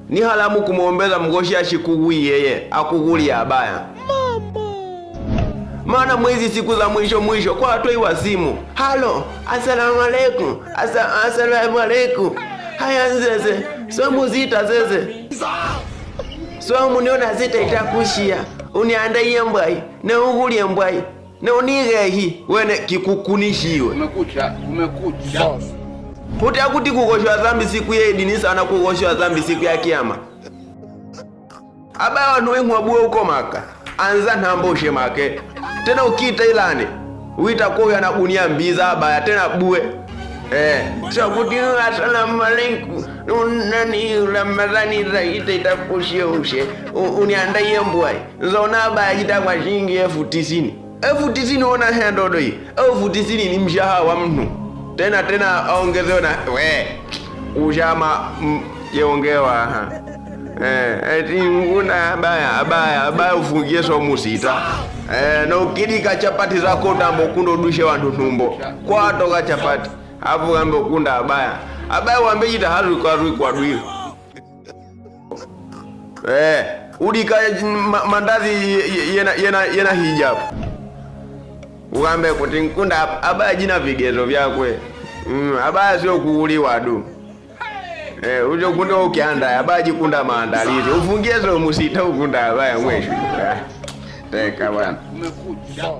Ni halamu kumuombeza mgoshi ashikugui yeye akuguli abaya. Maana mwezi siku za mwisho kwa atoi wa simu. Halo, asalamu alaikum. Asalamu alaikum. Haya nzeze, so muzita zeze. So muniona zita itakushia. Uniandaie mbwai, na ugulie mbwai. Na unigehi, wene kikukunishiwe. Umekucha. Hutakuti kugoshwa dhambi siku ya Idi ni sana kugoshwa dhambi siku ya Kiyama. Aba wanu wengu wabuwe uko maka. Anza namboshe make. Tena ukita ilani. Uita kowe na gunia mbiza abaya tena buwe. So kutinu asalamu alaikum. Nani Ramadhani zaita itakushia ushe. Uniandaie mbwai. Zona abaya jita kwa shilingi 90,000. 90,000 ona hendodo hii. 90,000 ni mshaha wa mtu. Tena aongezewe na ushama yeongewa eti nguna abaya ufungie so musita na ukidika chapati zako ndambo kundo dushe wantu tumbo kwa toka chapati hapo gambo kunda abaya wambe jita haru kwa dwiro udika mandazi yena hijabu ugambe kuti nkunda abaya jina vigezo vyakwe. Abaya sio kuuliwa du. Ujo kunda ukianda abaya jikunda maandalizi. Ufungie zo musita ukunda abaya mwisho. Teka bwana. Umekucha.